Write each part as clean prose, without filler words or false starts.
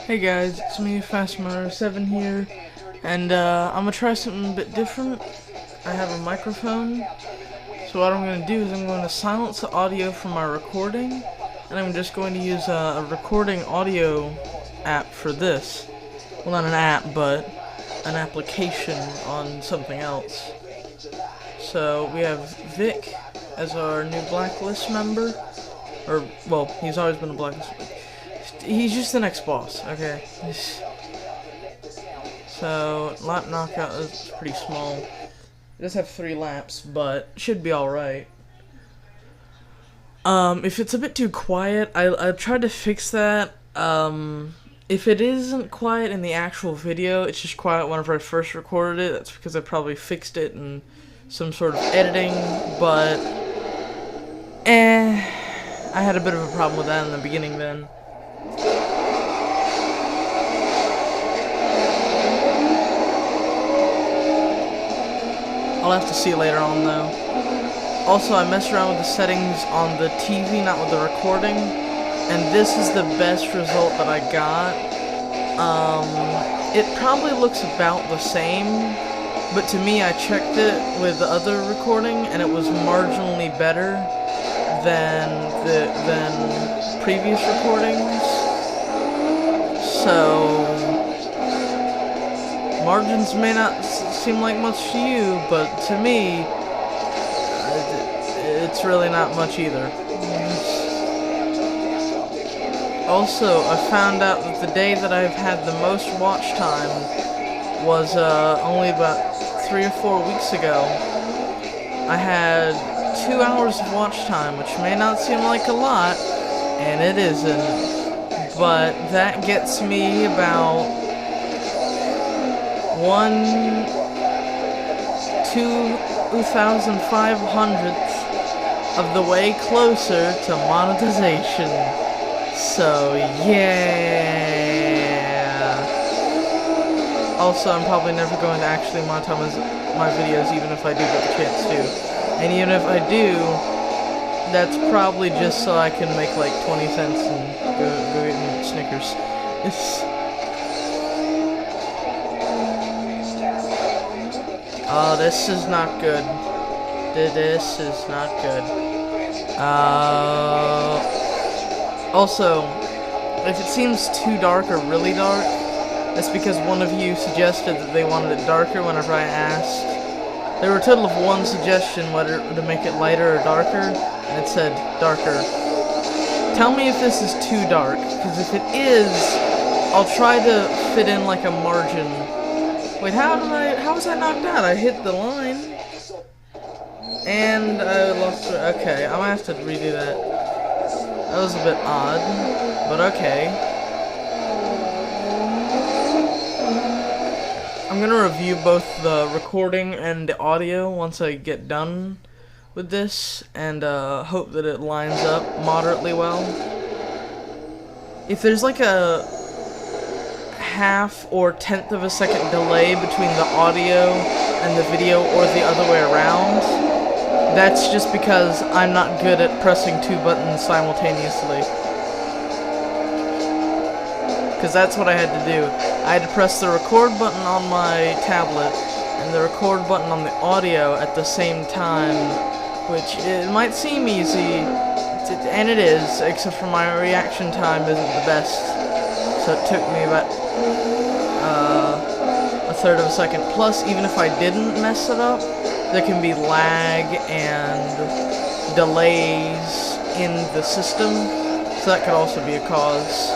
Hey guys, it's me, Fastmotor7 here, and I'm gonna try something a bit different. I have a microphone, so what I'm gonna do is I'm going to silence the audio from my recording, and I'm just going to use a recording audio app for this. Well, not an app, but an application on something else. So we have Vic as our new Blacklist member, or, well, he's always been a Blacklist member. He's just the next boss, okay? So, lap knockout is pretty small. It does have 3 laps, but should be alright. If it's a bit too quiet, I tried to fix that. If it isn't quiet in the actual video, it's just quiet whenever I first recorded it. That's because I probably fixed it in some sort of editing, but I had a bit of a problem with that in the beginning then. I'll have to see later on though. Also, I messed around with the settings on the TV, not with the recording, and this is the best result that I got. It probably looks about the same, but to me I checked it with the other recording and it was marginally better than previous recordings. So margins may not seem like much to you, but to me, it's really not much either. Also, I found out that the day that I've had the most watch time was only about 3 or 4 weeks ago. I had 2 hours of watch time, which may not seem like a lot, and it isn't, but that gets me about 1/2,500th of the way closer to monetization. So yeah. Also, I'm probably never going to actually monetize my videos, even if I do get the chance to. And even if I do, that's probably just so I can make like 20 cents and go get me Snickers. Oh, this is not good. This is not good. Also, if it seems too dark or really dark, that's because one of you suggested that they wanted it darker whenever I asked. There were a total of 1 suggestion whether to make it lighter or darker, and it said darker. Tell me if this is too dark, because if it is, I'll try to fit in like a margin. Wait, how was I knocked out? I hit the line. And I lost it. Okay, I'm gonna have to redo that. That was a bit odd, but okay. I'm gonna review both the recording and the audio once I get done with this, and hope that it lines up moderately well. If there's like a half or 1/10 of a second delay between the audio and the video, or the other way around, that's just because I'm not good at pressing 2 buttons simultaneously. Because that's what I had to do. I had to press the record button on my tablet and the record button on the audio at the same time, which it might seem easy, and it is, except for my reaction time isn't the best. So it took me about 1/3 of a second. Plus, even if I didn't mess it up, there can be lag and delays in the system, so that could also be a cause.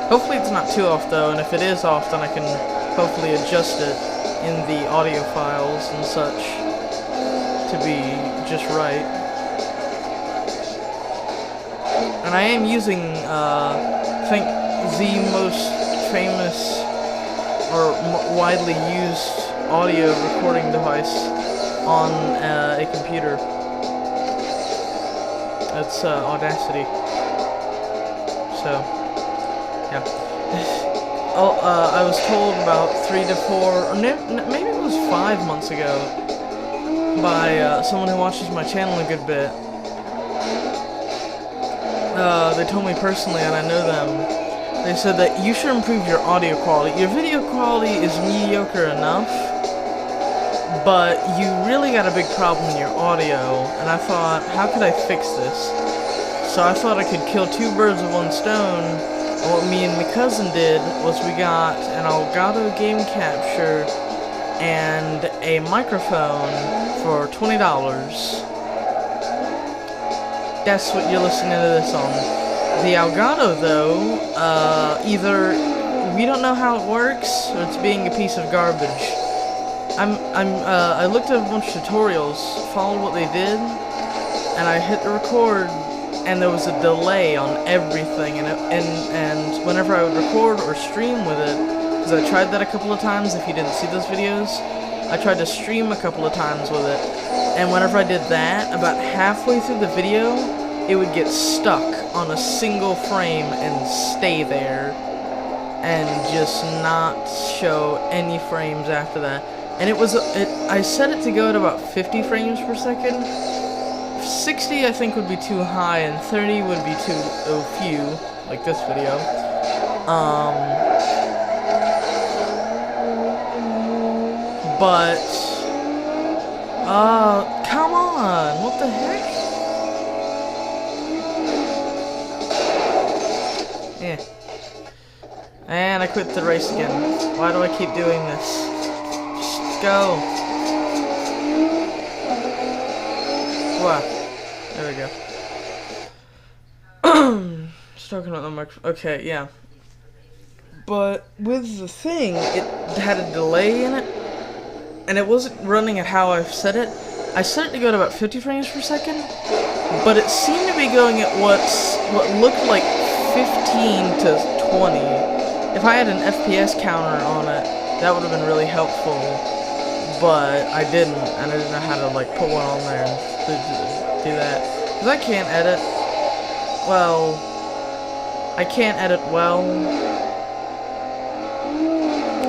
Hopefully it's not too off though, and if it is off, then I can hopefully adjust it in the audio files and such to be just right. And I am using, I think, the most famous or widely used audio recording device on a computer. That's Audacity. So, yeah. I was told about 3 to 4, or maybe it was 5 months ago, by someone who watches my channel a good bit. They told me personally, and I know them, they said that you should improve your audio quality. Your video quality is mediocre enough, but you really got a big problem in your audio, and I thought, how could I fix this? So I thought I could kill two birds with one stone, and what me and my cousin did was we got an Elgato game capture and a microphone for $20. That's what you're listening to this on. The Elgato, though, either we don't know how it works, or it's being a piece of garbage. I looked at a bunch of tutorials, followed what they did, and I hit the record, and there was a delay on everything, and whenever I would record or stream with it, because I tried that a couple of times, if you didn't see those videos, I tried to stream a couple of times with it, and whenever I did that, about halfway through the video, it would get stuck on a single frame and stay there, and just not show any frames after that. And I set it to go at about 50 frames per second. 60 I think would be too high, and 30 would be too few, like this video. But come on, what the heck? Yeah. And I quit the race again. Why do I keep doing this? Just go. Wow. There we go. Just talking about the microphone. Okay, yeah. But with the thing, it had a delay in it, and it wasn't running at how I've set it. I set it to go to about 50 frames per second, but it seemed to be going at what looked like 15 to 20. If I had an FPS counter on it, that would have been really helpful, but I didn't, and I didn't know how to like put one on there and do that. Because I can't edit, well, I can't edit well.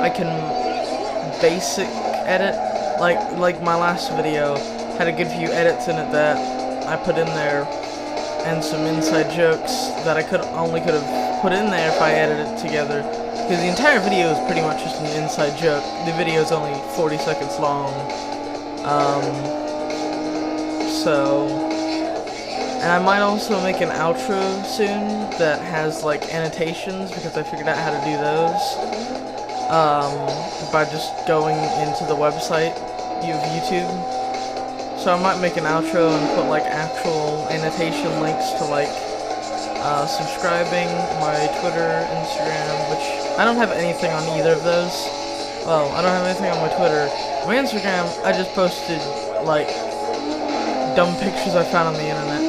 I can basic edit, like my last video had a good few edits in it that I put in there, and some inside jokes that I only could have put in there if I edited it together, because the entire video is pretty much just an inside joke. The video is only 40 seconds long, and I might also make an outro soon that has like annotations, because I figured out how to do those by just going into the website of YouTube. So I might make an outro and put like actual annotation links to like subscribing, my Twitter, Instagram, which I don't have anything on either of those. Well, I don't have anything on my Twitter. My Instagram, I just posted like dumb pictures I found on the internet.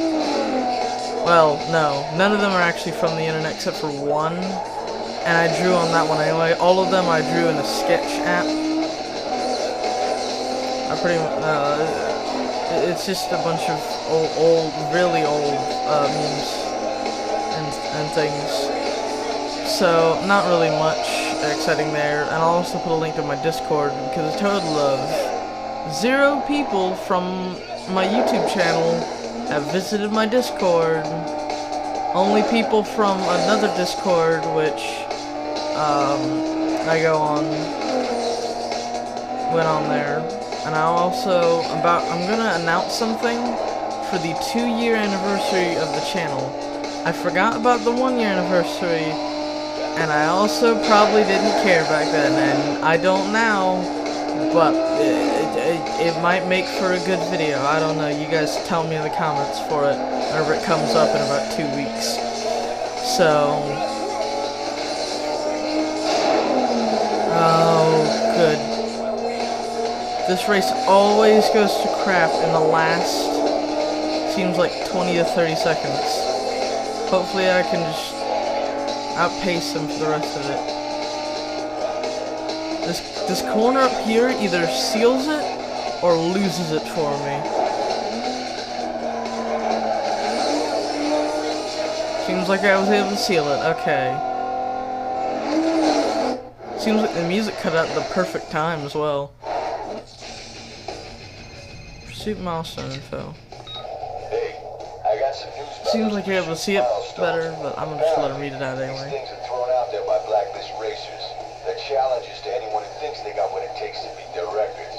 Well, no, none of them are actually from the internet except for one, and I drew on that one anyway. All of them I drew in a sketch app. It's just a bunch of really old memes and things. So, not really much exciting there. And I'll also put a link to my Discord, because a total of 0 people from my YouTube channel have visited my Discord. Only people from another Discord, which I go on, went on there. And I'm gonna announce something for the 2-year anniversary of the channel. I forgot about the 1-year anniversary, and I also probably didn't care back then, and I don't now, but it might make for a good video. I don't know, you guys tell me in the comments for it whenever it comes up in about 2 weeks. So, oh, good. This race always goes to crap in the last, seems like 20 to 30 seconds. Hopefully I can just outpace them for the rest of it. This corner up here either seals it or loses it for me. Seems like I was able to seal it, okay. Seems like the music cut out at the perfect time as well. Pursuit milestone info. Seems like you're able to see it better, but I'm gonna just let him read it out anyway. toughest racers. The challenge is to anyone who thinks they got what it takes to beat their records.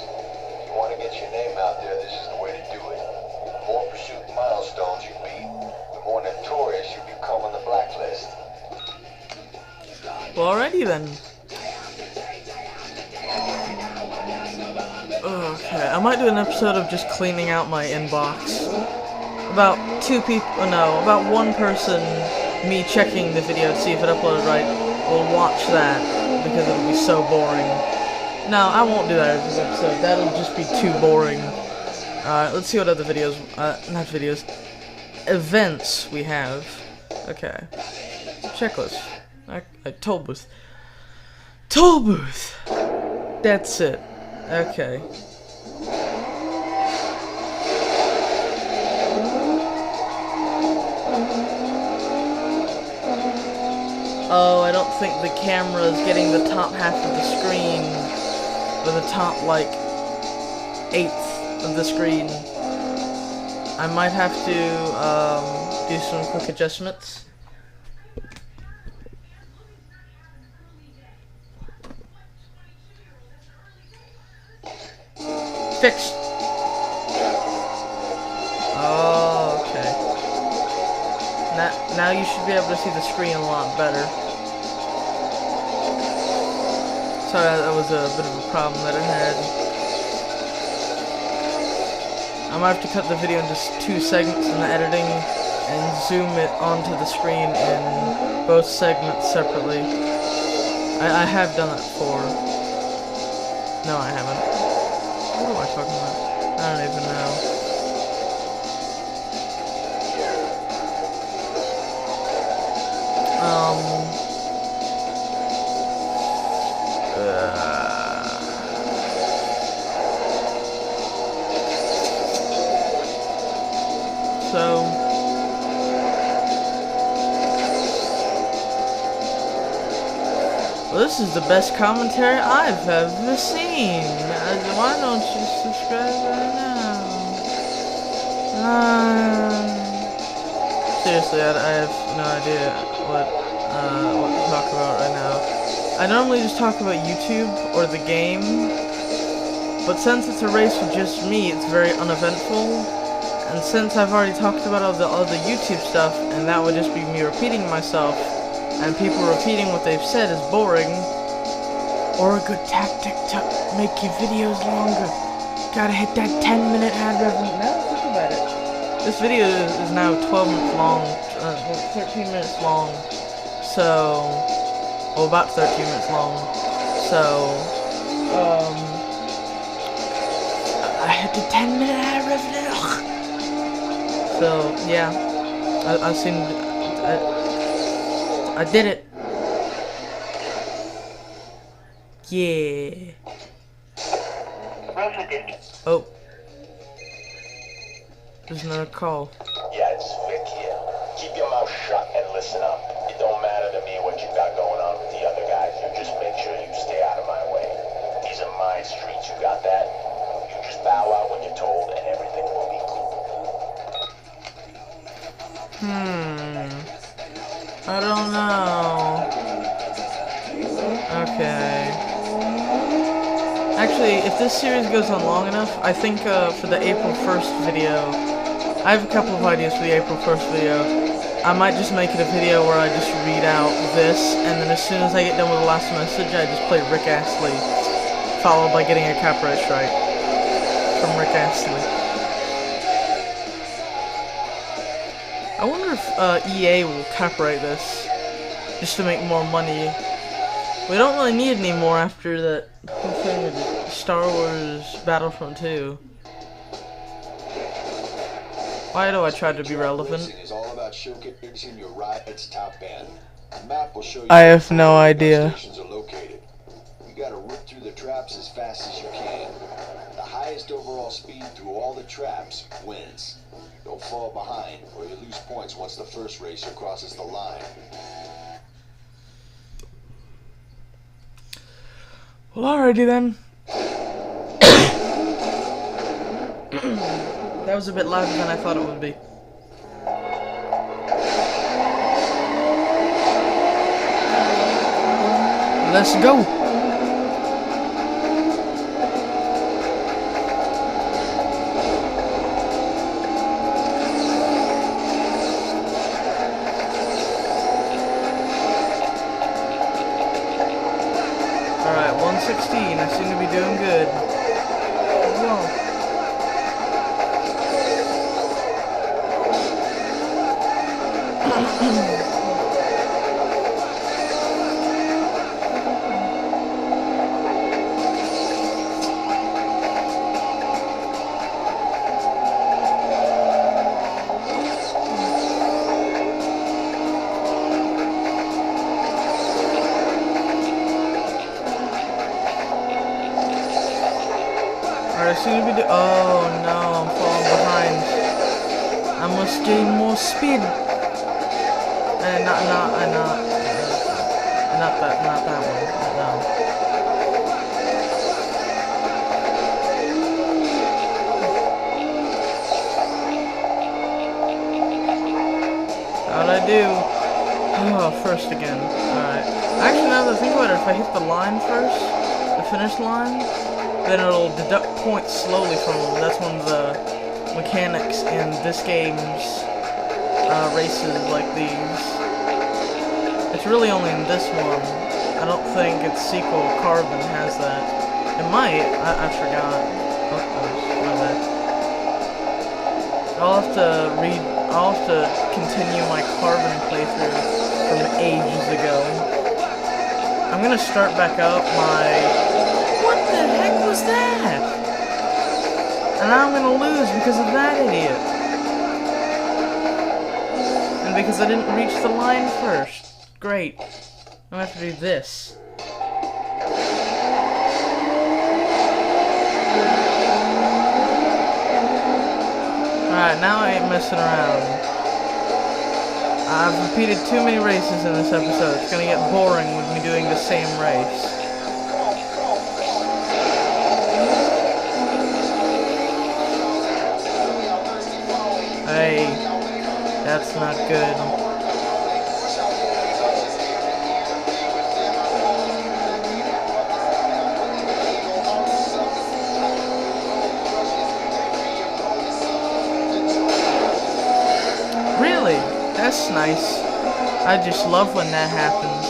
If you want to get your name out there, this is the way to do it. The more pursuit milestones you beat, the more notorious you become on the blacklist. Well, alrighty then. Okay, I might do an episode of just cleaning out my inbox. About about one person, me checking the video to see if it uploaded right, will watch that, because it'll be so boring. No, I won't do that in this episode, that'll just be too boring. Alright, let's see what other videos, not videos, events we have. Okay. Checklist. Toll booth. Toll booth! That's it. Okay. Oh, I don't think the camera is getting the top half of the screen, or the top, like, 1/8 of the screen. I might have to, do some quick adjustments. Fixed. Oh, okay. Now you should be able to see the screen a lot better. Sorry, that was a bit of a problem that I had. I might have to cut the video into 2 segments in the editing and zoom it onto the screen in both segments separately. I have done that before. No, I haven't. What am I talking about? I don't even know. Well, this is the best commentary I've ever seen. Why don't you subscribe right now? Seriously, I have no idea what to talk about right now. I normally just talk about YouTube or the game, but since it's a race with just me, it's very uneventful. And since I've already talked about all the YouTube stuff, and that would just be me repeating myself, and people repeating what they've said is boring, or a good tactic to make your videos longer. Gotta hit that 10-minute ad revenue. Now think about it. This video is now 12 minutes long, 13 minutes long, so, well, about 13 minutes long, so, I hit the 10-minute ad revenue. So, yeah, I've seen, I did it. Yeah. Oh. There's another call. Yeah, it's Vic here. Keep your mouth shut and listen up. It don't matter to me what you got going on with the other guys. You just make sure you stay out of my way. These are my streets, you got that? You just bow out when you're told and everything will be cool. I don't know. Okay. Actually, if this series goes on long enough, I think for the April 1st video, I have a couple of ideas for the April 1st video. I might just make it a video where I just read out this, and then as soon as I get done with the last message, I just play Rick Astley, followed by getting a copyright strike from Rick Astley. I wonder if EA will copyright this, just to make more money. We don't really need any more after that whole thing with Star Wars Battlefront 2. Why do I try to be relevant? I have no idea. You gotta rip through the traps as fast as you can. The highest overall speed through all the traps wins. Don't fall behind, or you lose points once the first racer crosses the line. Well, alrighty then. That was a bit louder than I thought it would be. Let's go. Alright, 116. I seem to be doing good. Whoa. Alright, I seem to be oh no, I'm falling behind. I must gain more speed. Not that one. No. How'd I do? Oh, first again. Alright. Actually, now that I think about it, if I hit the line first, the finish line, then it'll deduct points slowly from them. That's one of the mechanics in this game's races like these. It's really only in this one. I don't think its sequel, Carbon, has that. It might. I forgot. Oh, my bad. I'll have to continue my Carbon playthrough from ages ago. I'm gonna start back up my... What the heck was that? And I'm gonna lose because of that idiot. And because I didn't reach the line first. Great. I'm gonna have to do this. Alright, now I ain't messing around. I've repeated too many races in this episode. It's gonna get boring with me doing the same race. Hey, that's not good. Really? That's nice. I just love when that happens.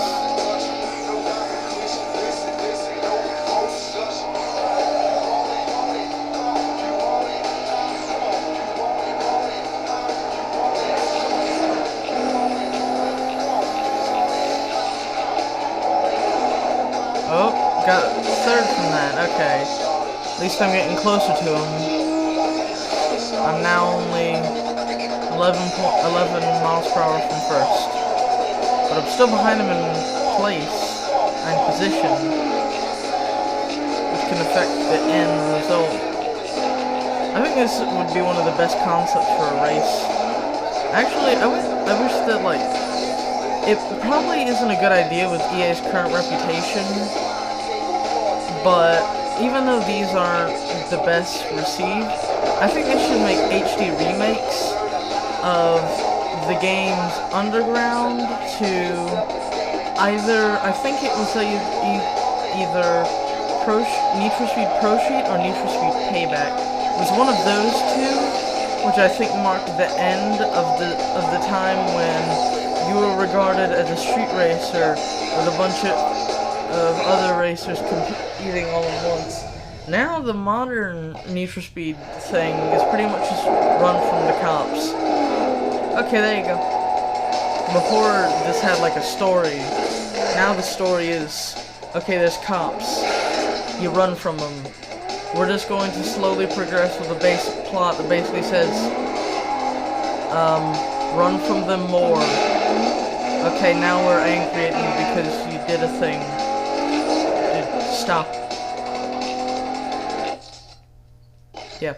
Oh, got third from that. Okay. At least I'm getting closer to him. I'm now only 11 miles per hour from first. But I'm still behind him in place and position, which can affect the end result. I think this would be one of the best concepts for a race. Actually, I wish that, like, it probably isn't a good idea with EA's current reputation, but even though these aren't the best received, I think they should make HD remakes of the game's Underground to either, I think it was either Need for Speed Pro Street or Need for Speed Payback. It was one of those two, which I think marked the end of the time when you were regarded as a street racer with a bunch of other racers competing all at once. Now the modern Need for Speed thing is pretty much just run from the cops. Okay, there you go. Before, this had like a story. Now the story is, okay, there's cops. You run from them. We're just going to slowly progress with a basic plot that basically says, run from them more. Okay, now we're angry at you because you did a thing. Dude, stop. Yeah.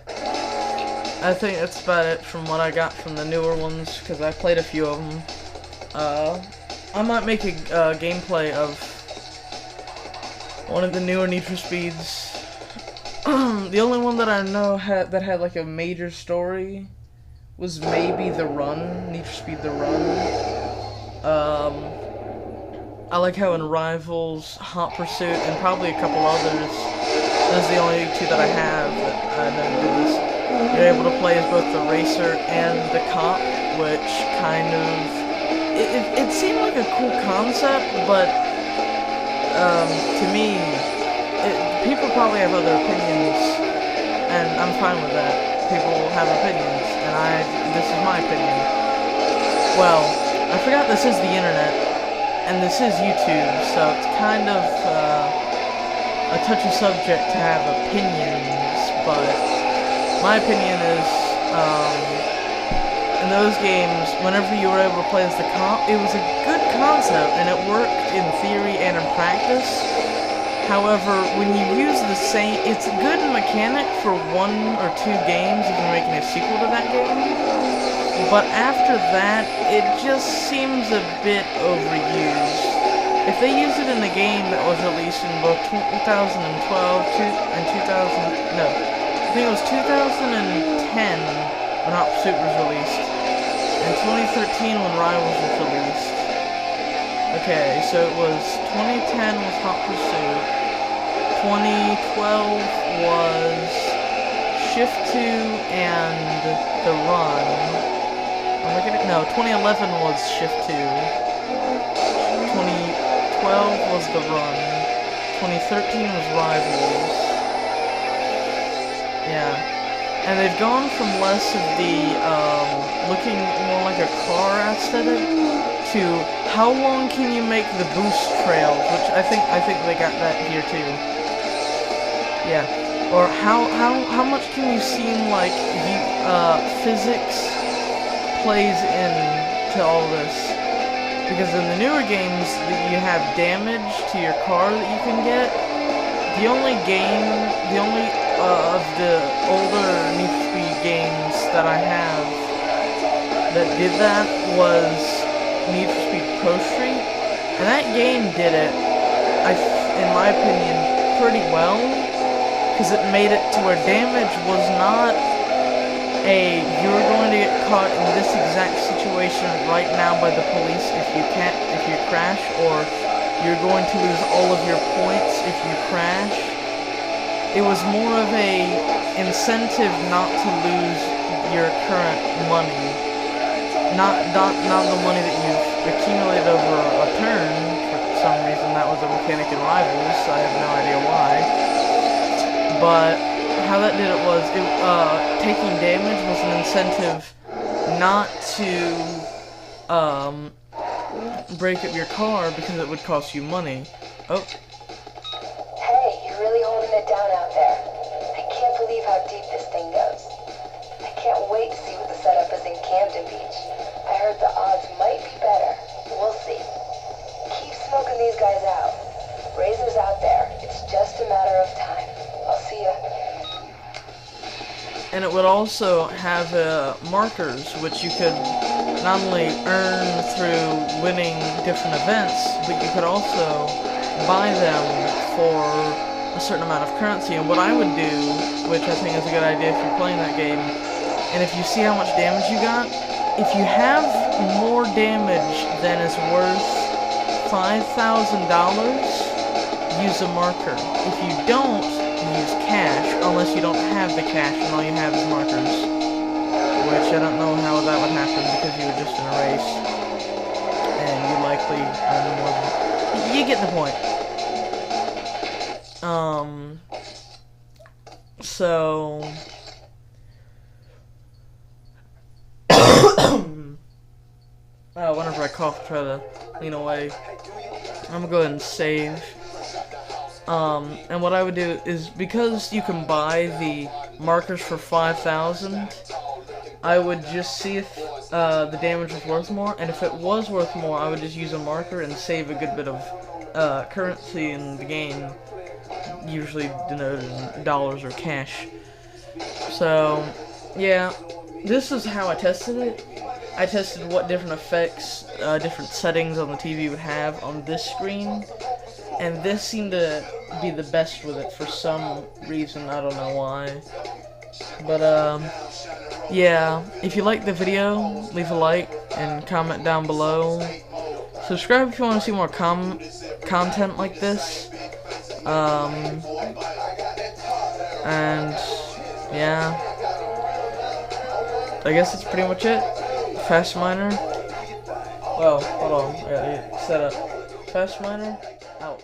I think that's about it from what I got from the newer ones, because I played a few of them. I might make a gameplay of one of the newer Need for Speeds. The only one that I know that had like a major story was maybe The Run, Need for Speed The Run. I like how in Rivals, Hot Pursuit, and probably a couple others, those are the only two that I have that I know do this, you're able to play as both the racer and the cop, which kind of, it seemed like a cool concept, but to me, people probably have other opinions, and I'm fine with that. People have opinions, and this is my opinion. Well, I forgot this is the internet, and this is YouTube, so it's kind of a touchy subject to have opinions, but my opinion is, in those games, whenever you were able to play as the cop, it was a good concept, and it worked in theory and in practice. However, when you use the same, it's a good mechanic for 1 or 2 games if you're making a sequel to that game, but after that, it just seems a bit overused. If they used it in a game that was released in both 2012 and 2000, no, I think it was 2010 when Hot Pursuit was released, and 2013 when Rivals was released. Okay, so it was 2010 was Hot Pursuit, 2012 was Shift 2 and The Run. Am I getting, no, 2011 was Shift 2, 2012 was The Run, 2013 was Rivals. Yeah. And they've gone from less of the, looking more like a car aesthetic to how long can you make the boost trails, which I think they got that here too. Yeah. Or how much can you seem like you, physics plays into all this? Because in the newer games you have damage to your car that you can get. The only of the older Need for Speed games that I have that did that was Need for Speed Pro Street, and that game did it, in my opinion, pretty well, because it made it to where damage was not you're going to get caught in this exact situation right now by the police if you crash, or you're going to lose all of your points if you crash. It was more of a incentive not to lose your current money. Not the money that you've accumulated over a turn. For some reason that was a mechanic in Rivals, I have no idea why. But how that did it was, taking damage was an incentive not to break up your car because it would cost you money. Oh. It down out there. I can't believe how deep this thing goes. I can't wait to see what the setup is in Camden Beach. I heard the odds might be better. We'll see. Keep smoking these guys out. Razor's out there. It's just a matter of time. I'll see ya. And it would also have markers, which you could not only earn through winning different events, but you could also buy them for a certain amount of currency. And what I would do, which I think is a good idea if you're playing that game, and if you see how much damage you got, if you have more damage than is worth $5,000, use a marker. If you don't, use cash, unless you don't have the cash and all you have is markers. Which I don't know how that would happen, because you were just in a race, and you likely earn more than... You get the point. So whenever I cough, I try to lean away. I'm gonna go ahead and save. And what I would do is, because you can buy the markers for 5,000, I would just see if the damage was worth more, and if it was worth more, I would just use a marker and save a good bit of currency in the game, usually denoted in dollars or cash. So, yeah, this is how I tested it. I tested what different effects, different settings on the TV would have on this screen, and this seemed to be the best with it for some reason, I don't know why. But, yeah, if you liked the video, leave a like and comment down below. Subscribe if you want to see more content like this. And yeah, I guess that's pretty much it. Fast Miner. Well, hold on, I gotta set up. Fast Miner out.